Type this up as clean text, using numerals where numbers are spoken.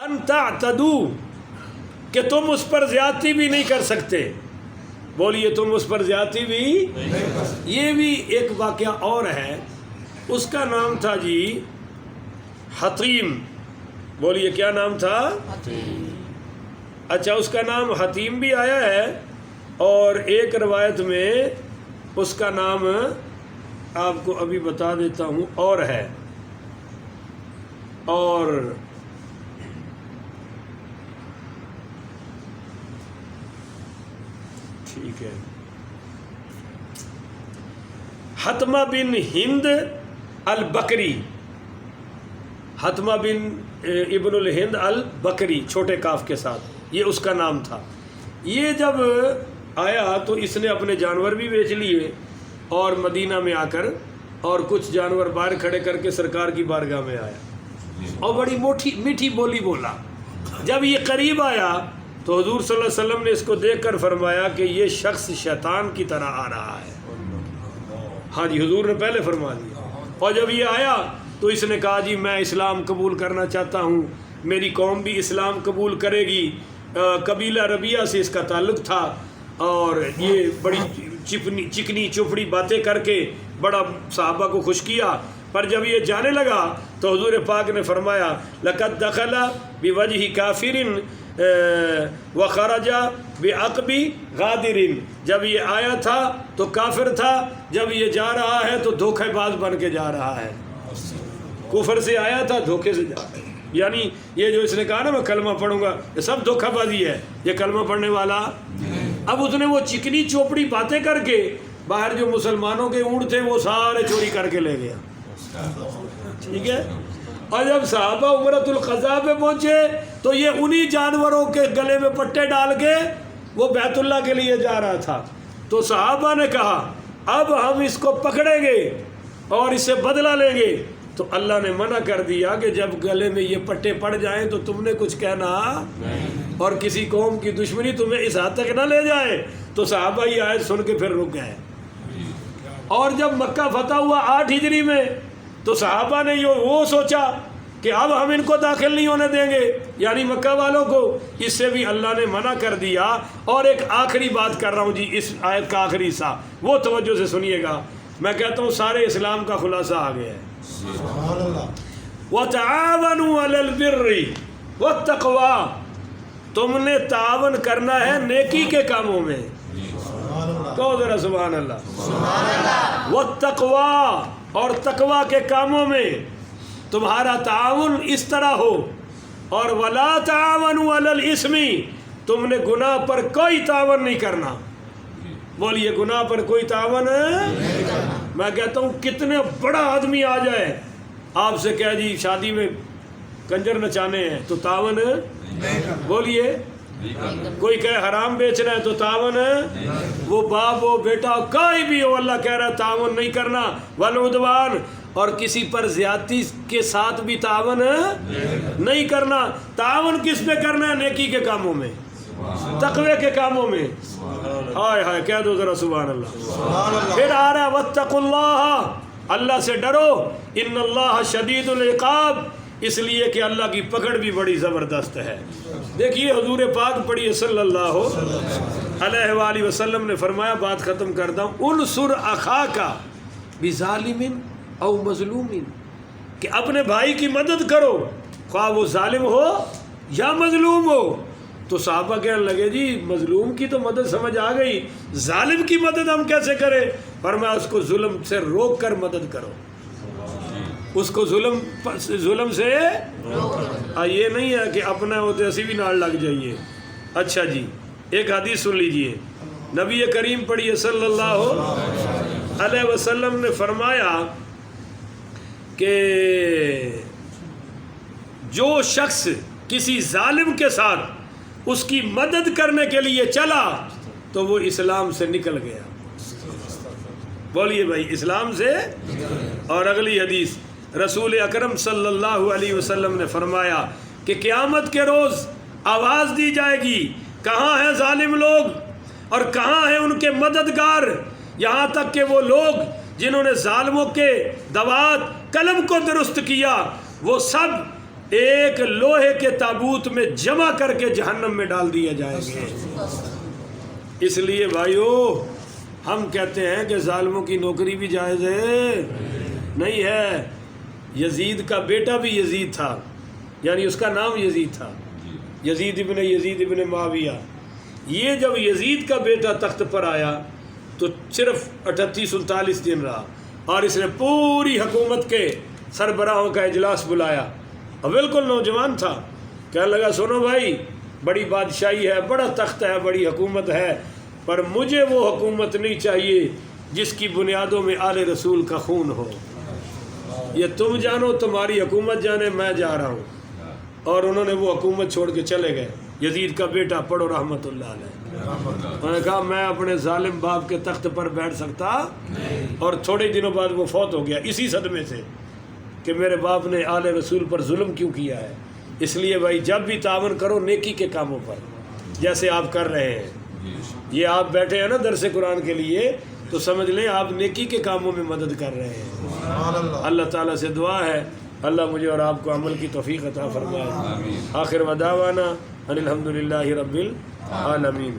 ان تعتدو کہ تم اس پر زیادتی بھی نہیں کر سکتے. بولیے تم اس پر زیادتی بھی. یہ بھی ایک واقعہ اور ہے. اس کا نام تھا جی حطیم. بولیے کیا نام تھا؟ اچھا اس کا نام حطیم بھی آیا ہے اور ایک روایت میں اس کا نام آپ کو ابھی بتا دیتا ہوں اور ہے. اور ٹھیک ہے حتمہ بن ہند البکری. حتمہ بن ابن الہند البکری چھوٹے کاف کے ساتھ یہ اس کا نام تھا. یہ جب آیا تو اس نے اپنے جانور بھی بیچ لیے اور مدینہ میں آ کر اور کچھ جانور باہر کھڑے کر کے سرکار کی بارگاہ میں آیا اور بڑی میٹھی بولی بولا. جب یہ قریب آیا تو حضور صلی اللہ علیہ وسلم نے اس کو دیکھ کر فرمایا کہ یہ شخص شیطان کی طرح آ رہا ہے. ہاں جی حضور نے پہلے فرما دیا. اور جب یہ آیا تو اس نے کہا جی میں اسلام قبول کرنا چاہتا ہوں, میری قوم بھی اسلام قبول کرے گی. قبیلہ ربیہ سے اس کا تعلق تھا اور یہ بڑی چکنی چپڑی باتیں کر کے بڑا صحابہ کو خوش کیا. پر جب یہ جانے لگا تو حضور پاک نے فرمایا لقد دخل بوجہ کافر وخرج بعقب غادر. جب یہ آیا تھا تو کافر تھا, جب یہ جا رہا ہے تو دھوکے باز بن کے جا رہا ہے. کفر سے آیا تھا دھوکے سے جا رہا ہے. یعنی یہ جو اس نے کہا نا میں کلمہ پڑھوں گا یہ سب دھوکہ بازی ہے, یہ کلمہ پڑھنے والا. اب اس نے وہ چکنی چوپڑی باتیں کر کے باہر جو مسلمانوں کے اونٹ تھے وہ سارے چوری کر کے لے گیا. ٹھیک ہے. اور جب صحابہ عمرۃ القضاء پہ پہنچے تو یہ انہی جانوروں کے گلے میں پٹے ڈال کے وہ بیت اللہ کے لیے جا رہا تھا. تو صحابہ نے کہا اب ہم اس کو پکڑیں گے اور اس سے بدلہ لیں گے. تو اللہ نے منع کر دیا کہ جب گلے میں یہ پٹے پڑ جائیں تو تم نے کچھ کہنا اور کسی قوم کی دشمنی تمہیں اس حد تک نہ لے جائے. تو صحابہ یہ آیت سن کے پھر رک گئے. اور جب مکہ فتح ہوا 8 ہجری میں تو صحابہ نے وہ سوچا کہ اب ہم ان کو داخل نہیں ہونے دیں گے, یعنی مکہ والوں کو. اس سے بھی اللہ نے منع کر دیا. اور ایک آخری بات کر رہا ہوں جی اس آیت کا آخری حصہ وہ توجہ سے سنیے گا. میں کہتا ہوں سارے اسلام کا خلاصہ آ گیا ہے. وَتَعَاوَنُوا عَلَى الْبِرِّ وَالتَّقْوَى. تم نے تعاون کرنا ہے نیکی کے کاموں میں. کہو ذرا سبحان اللہ. وَالتَّقْوَى اور تقوی کے کاموں میں تمہارا تعاون اس طرح ہو. اور وَلَا تَعَاوَنُوا عَلَى الْإِثْمِ تم نے گناہ پر کوئی تعاون نہیں کرنا. بولیے گناہ پر کوئی تعاون میں کہتا ہوں کتنے بڑا آدمی آ جائے آپ سے کہہ جی شادی میں کنجر نچانے ہیں تو تعاون بولیے. کوئی کہے حرام بیچنا ہے تو تعاون. وہ باپ ہو بیٹا ہو کوئی بھی ہو اللہ کہہ رہا ہے تعاون نہیں کرنا. والعدوان اور کسی پر زیادتی کے ساتھ بھی تعاون نہیں کرنا. تعاون کس پہ کرنا ہے؟ نیکی کے کاموں میں, تقوی کے کاموں میں. ہائے ہائے کہہ دو ذرا سبحان اللہ. پھر آ رہا ہے واتقوا اللہ, اللہ سے ڈرو. ان اللہ شدید العقاب, اس لیے کہ اللہ کی پکڑ بھی بڑی زبردست ہے. دیکھیے حضور پاک پڑھیے صلی اللہ علیہ وآلہ وسلم نے فرمایا, بات ختم کرتا ہوں, انصر اخاک بظالم او مظلوم, کہ اپنے بھائی کی مدد کرو خواہ وہ ظالم ہو یا مظلوم ہو. تو صحابہ کہنے لگے جی مظلوم کی تو مدد سمجھ آ گئی, ظالم کی مدد ہم کیسے کریں؟ فرمایا اس کو ظلم سے روک کر مدد کرو. اس کو ظلم سے یہ نہیں ہے کہ اپنا ہوتے اسی بھی نال لگ جائیے. اچھا جی ایک حدیث سن لیجئے. نبی کریم پڑھیے صلی اللہ علیہ وسلم نے فرمایا کہ جو شخص کسی ظالم کے ساتھ اس کی مدد کرنے کے لیے چلا تو وہ اسلام سے نکل گیا. بولیے بھائی اسلام سے. اور اگلی حدیث رسول اکرم صلی اللہ علیہ وسلم نے فرمایا کہ قیامت کے روز آواز دی جائے گی کہاں ہیں ظالم لوگ اور کہاں ہیں ان کے مددگار. یہاں تک کہ وہ لوگ جنہوں نے ظالموں کے دوات قلم کو درست کیا وہ سب ایک لوہے کے تابوت میں جمع کر کے جہنم میں ڈال دیے جائیں گے۔ اس لیے بھائیو ہم کہتے ہیں کہ ظالموں کی نوکری بھی جائز ہے؟ نہیں ہے۔ یزید کا بیٹا بھی یزید تھا، یعنی اس کا نام یزید تھا، یزید ابن معاویہ۔ یہ جب یزید کا بیٹا تخت پر آیا تو صرف 38-39 دن رہا، اور اس نے پوری حکومت کے سربراہوں کا اجلاس بلایا، اور بالکل نوجوان تھا۔ کہنے لگا سنو بھائی، بڑی بادشاہی ہے، بڑا تخت ہے، بڑی حکومت ہے، پر مجھے وہ حکومت نہیں چاہیے جس کی بنیادوں میں آل رسول کا خون ہو۔ یہ تم جانو، تمہاری حکومت جانے، میں جا رہا ہوں۔ اور انہوں نے وہ حکومت چھوڑ کے چلے گئے۔ یزید کا بیٹا پڑھو رحمت اللہ علیہ، انہوں نے کہا میں اپنے ظالم باپ کے تخت پر بیٹھ سکتا، اور تھوڑے دنوں بعد وہ فوت ہو گیا اسی صدمے سے کہ میرے باپ نے آل رسول پر ظلم کیوں کیا ہے۔ اس لیے بھائی جب بھی تعاون کرو نیکی کے کاموں پر، جیسے آپ کر رہے ہیں، یہ آپ بیٹھے ہیں نا درس قرآن کے لیے، تو سمجھ لیں آپ نیکی کے کاموں میں مدد کر رہے ہیں۔ اللہ تعالیٰ سے دعا ہے اللہ مجھے اور آپ کو عمل کی توفیق عطا فرمائے۔ آخر ودعوانا ان الحمدللہ رب العالمین۔